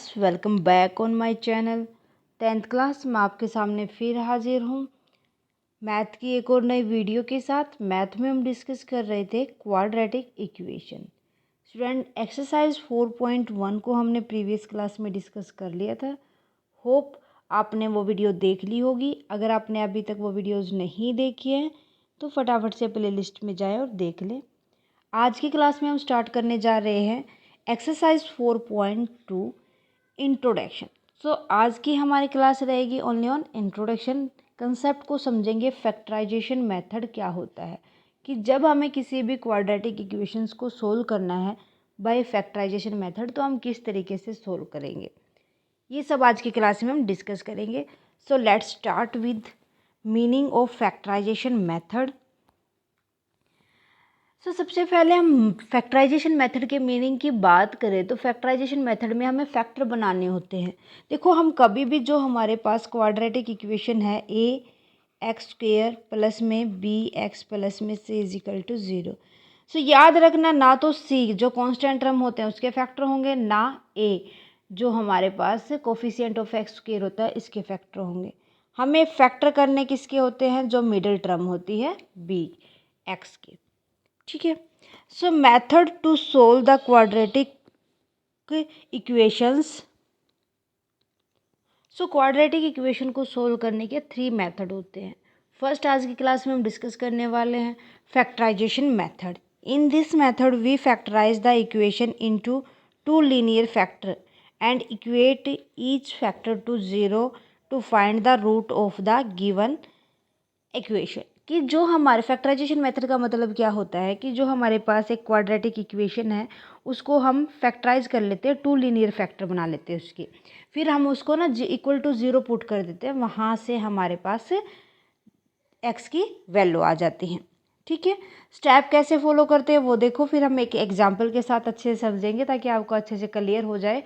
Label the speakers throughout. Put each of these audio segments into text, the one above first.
Speaker 1: Class, welcome back on my channel. 10th class में आपके सामने फिर हाजिर हूँ मैथ की एक और नई वीडियो के साथ। मैथ में हम डिस्कस कर रहे थे क्वाड्रेटिक इक्वेशन। स्टूडेंट, एक्सरसाइज 4.1 को हमने प्रीवियस क्लास में डिस्कस कर लिया था। होप आपने वो वीडियो देख ली होगी। अगर आपने अभी तक वो वीडियोज़ नहीं देखी हैं तो फटाफट से प्लेलिस्ट में जाएं और देख लें। आज की क्लास में हम स्टार्ट करने जा रहे हैं एक्सरसाइज 4.2 इंट्रोडक्शन। सो आज की हमारी क्लास रहेगी ओनली ऑन इंट्रोडक्शन। कंसेप्ट को समझेंगे, फैक्टराइजेशन मेथड क्या होता है, कि जब हमें किसी भी क्वाड्रेटिक इक्वेशंस को सोल्व करना है बाय फैक्टराइजेशन मेथड तो हम किस तरीके से सोल्व करेंगे, ये सब आज की क्लास में हम डिस्कस करेंगे। So let's start with meaning of factorization method. सबसे पहले हम फैक्टराइजेशन मेथड के मीनिंग की बात करें तो फैक्टराइजेशन मेथड में हमें फैक्टर बनाने होते हैं। देखो, हम कभी भी जो हमारे पास क्वाड्रेटिक इक्वेशन है ए एक्स स्क्वेयर प्लस में बी एक्स प्लस में सी इज इक्वल टू 0। सो याद रखना, ना तो सी जो कांस्टेंट टर्म होते हैं उसके फैक्टर होंगे, ना ए जो हमारे पास कोफिशिएंट ऑफ एक्स स्क्वेयर होता है इसके फैक्टर होंगे। हमें फैक्टर करने किसके होते हैं, जो मिडिल टर्म होती है बी एक्स के। ठीक है। So method to solve the quadratic equations. So quadratic equation को सोल्व करने के 3 मेथड होते हैं। फर्स्ट आज की क्लास में हम डिस्कस करने वाले हैं factorization method. In this method we factorize the equation into 2 linear factor and equate each factor to 0 to find the root of the given equation. कि जो हमारे फैक्टराइजेशन मेथड का मतलब क्या होता है कि जो हमारे पास एक क्वाड्रेटिक इक्वेशन है उसको हम फैक्टराइज कर लेते हैं, 2 लीनियर फैक्टर बना लेते हैं उसके, फिर हम उसको ना इक्वल टू 0 पुट कर देते हैं, वहाँ से हमारे पास एक्स की वैल्यू आ जाती है। ठीक है। स्टेप कैसे फॉलो करते हैं वो देखो, फिर हम एक एग्जाम्पल के साथ अच्छे से समझेंगे ताकि आपको अच्छे से क्लियर हो जाए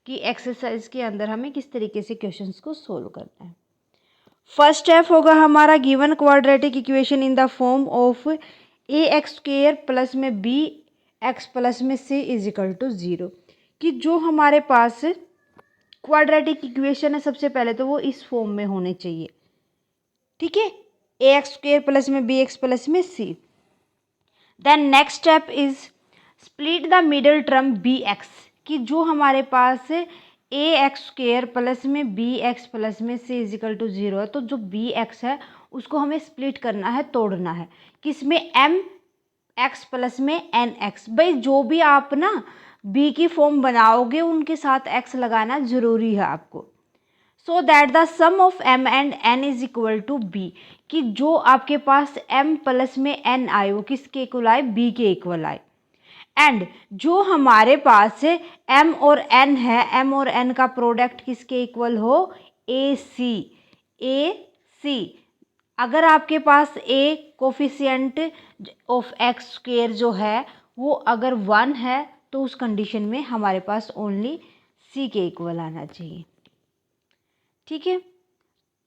Speaker 1: कि एक्सरसाइज के अंदर हमें किस तरीके से क्वेश्चंस को सोल्व करना है। फर्स्ट स्टेप होगा हमारा given quadratic equation in the form of A x square plus में बी एक्स प्लस में सी इज इक्वल टू 0। कि जो हमारे पास क्वाड्रेटिक इक्वेशन है सबसे पहले तो वो इस फॉर्म में होने चाहिए। ठीक है, ए एक्स स्क्वेयर प्लस में बी एक्स प्लस में C. Then next step is split the middle term B x. कि जो हमारे पास ए एक्स स्क्वेयर प्लस में बी एक्स प्लस में सी इजिकल टू 0 है, तो जो बी एक्स है उसको हमें स्प्लिट करना है, तोड़ना है। किसमें, एम एक्स प्लस में एन एक्स। भाई जो भी आप ना बी की फॉर्म बनाओगे उनके साथ एक्स लगाना जरूरी है आपको। So that the sum of M and N is equal to B. कि जो आपके पास एम प्लस में एन आए वो किसके इक्वल आए, बी के इक्वल आए। एंड जो हमारे पास m और n है, m और n का प्रोडक्ट किसके इक्वल हो, ए सी। अगर आपके पास a coefficient of x square जो है वो अगर 1 है तो उस कंडीशन में हमारे पास ओनली c के इक्वल आना चाहिए। ठीक है।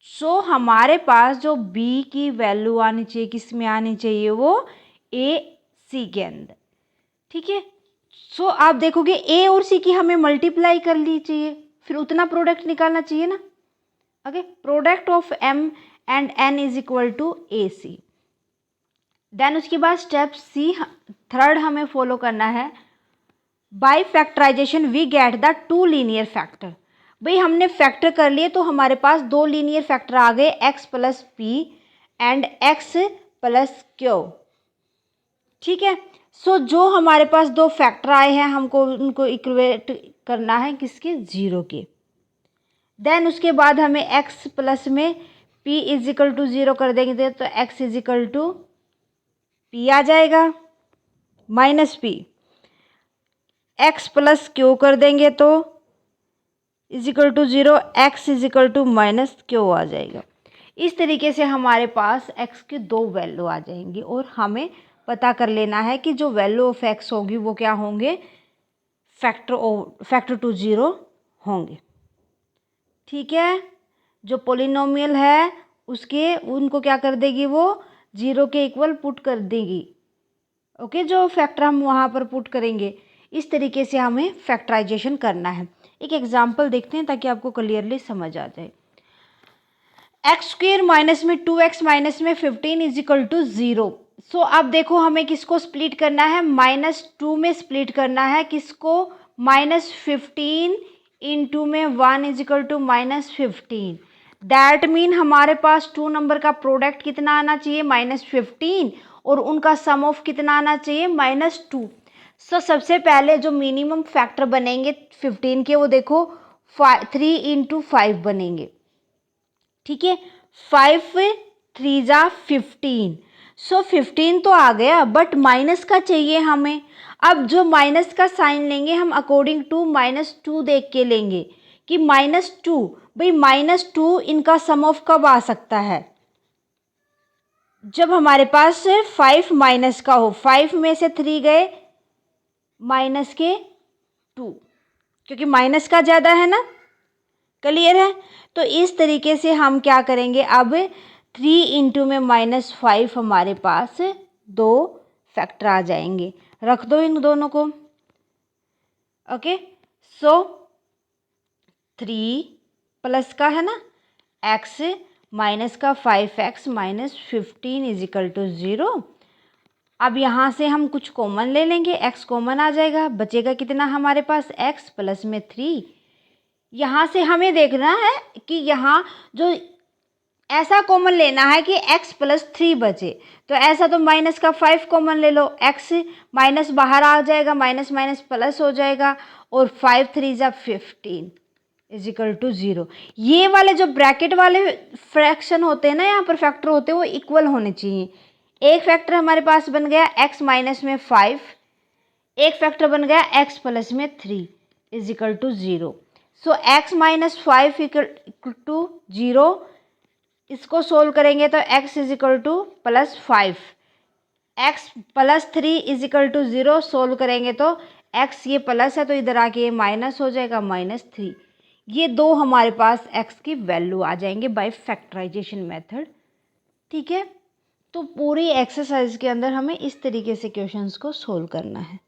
Speaker 1: सो हमारे पास जो b की वैल्यू आनी चाहिए, किस में आनी चाहिए, वो a c के अंदर। ठीक है। सो आप देखोगे ए और सी की हमें मल्टीप्लाई कर ली चाहिए, फिर उतना प्रोडक्ट निकालना चाहिए ना। Okay, product of M and N is equal to A C. Then उसके बाद स्टेप सी थर्ड हमें फॉलो करना है। By factorization we get the 2 linear factor. भाई हमने फैक्टर कर लिए तो हमारे पास 2 लीनियर फैक्टर आ गए, x plus P and x plus Q. ठीक है। सो जो हमारे पास 2 फैक्टर आए हैं हमको उनको इक्वेट करना है किसके, 0 के। देन उसके बाद हमें x प्लस में p इज इक्वल टू 0 कर देंगे तो x is equal to p आ जाएगा, minus p। x plus Q कर देंगे तो is equal to 0, x is equal to minus Q आ जाएगा। इस तरीके से हमारे पास x की 2 वैल्यू आ जाएंगी और हमें पता कर लेना है कि जो वैल्यू ऑफ x होगी वो क्या होंगे, फैक्टर टू 0 होंगे। ठीक है। जो पोलिनोमियल है उसके उनको क्या कर देगी, वो 0 के इक्वल पुट कर देगी। ओके, जो फैक्टर हम वहाँ पर पुट करेंगे, इस तरीके से हमें फैक्टराइजेशन करना है। एक एग्जाम्पल देखते हैं ताकि आपको क्लियरली समझ आ जाए। एक्स स्क्वेयर माइनस में 2x माइनस में 15 इज इक्वल टू 0। सो अब देखो हमें किसको स्प्लिट करना है, -2 में स्प्लिट करना है, किसको, -15 इंटू में 1 is equal to -15। That mean हमारे पास 2 नंबर का प्रोडक्ट कितना आना चाहिए, -15, और उनका सम ऑफ कितना आना चाहिए, -2। सो सबसे पहले जो मिनिमम फैक्टर बनेंगे 15 के, वो देखो 3 इंटू 5 बनेंगे, ठीक है। 5 3 जा 15। सो 15 तो आ गया, बट माइनस का चाहिए हमें। अब जो माइनस का साइन लेंगे हम अकॉर्डिंग टू -2 देख के लेंगे कि -2, भाई -2 इनका सम ऑफ कब आ सकता है, जब हमारे पास 5 माइनस का हो। 5 में से 3 गए माइनस के 2, क्योंकि माइनस का ज़्यादा है ना, क्लियर है। तो इस तरीके से हम क्या करेंगे, अब 3 इंटू में -5 हमारे पास 2 फैक्टर आ जाएंगे। रख दो इन दोनों को, ओके। सो 3 प्लस का है ना x माइनस का 5x minus 15 is equal to 0। अब यहाँ से हम कुछ कॉमन ले लेंगे, x कॉमन आ जाएगा, बचेगा कितना हमारे पास, x प्लस में 3। यहाँ से हमें देखना है कि यहाँ जो ऐसा कॉमन लेना है कि x प्लस 3 बचे, तो ऐसा तो माइनस का 5 कॉमन ले लो, x माइनस बाहर आ जाएगा, माइनस माइनस प्लस हो जाएगा, और 5 3 जा 15 इज इक्वल टू 0। ये वाले जो ब्रैकेट वाले फ्रैक्शन होते हैं ना, यहाँ पर फैक्टर होते हैं, वो इक्वल होने चाहिए। एक फैक्टर हमारे पास बन गया x माइनस में 5, एक फैक्टर बन गया x प्लस में 3 is equal to 0। So x minus 5 equal to 0, इसको सोल्व करेंगे तो x is equal to +5, x plus 3 is equal to 0 solve करेंगे तो x ये प्लस है तो इधर आके ये माइनस हो जाएगा, -3। ये दो हमारे पास x की वैल्यू आ जाएंगे बाय फैक्टराइजेशन मेथड, ठीक है। तो पूरी एक्सरसाइज के अंदर हमें इस तरीके से क्वेश्चंस को सोल्व करना है।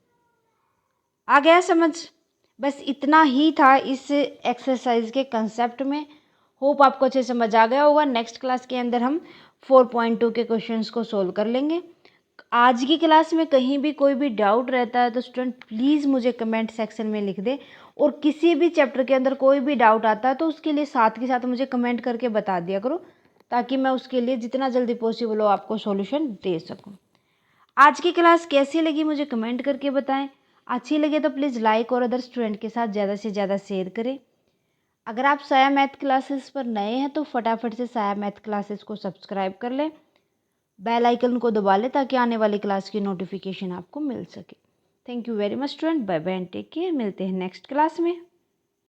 Speaker 1: आ गया समझ? बस इतना ही था इस एक्सरसाइज के कंसेप्ट में। होप आपको अच्छे समझ आ गया होगा। नेक्स्ट क्लास के अंदर हम 4.2 के क्वेश्चंस को सोल्व कर लेंगे। आज की क्लास में कहीं भी कोई भी डाउट रहता है तो स्टूडेंट प्लीज़ मुझे कमेंट सेक्शन में लिख दे, और किसी भी चैप्टर के अंदर कोई भी डाउट आता है तो उसके लिए साथ के साथ मुझे कमेंट करके बता दिया करो, ताकि मैं उसके लिए जितना जल्दी पॉसिबल हो आपको सॉल्यूशन दे सकूं। आज की क्लास कैसी लगी मुझे कमेंट करके बताएं। अच्छी लगे तो प्लीज़ लाइक और अदर स्टूडेंट के साथ ज़्यादा से ज़्यादा शेयर करें। अगर आप साया मैथ क्लासेस पर नए हैं तो फटाफट से साया मैथ क्लासेस को सब्सक्राइब कर लें, बेल आइकन को दबा लें ताकि आने वाली क्लास की नोटिफिकेशन आपको मिल सके। Thank you very much student, bye bye and take care. मिलते हैं नेक्स्ट क्लास में।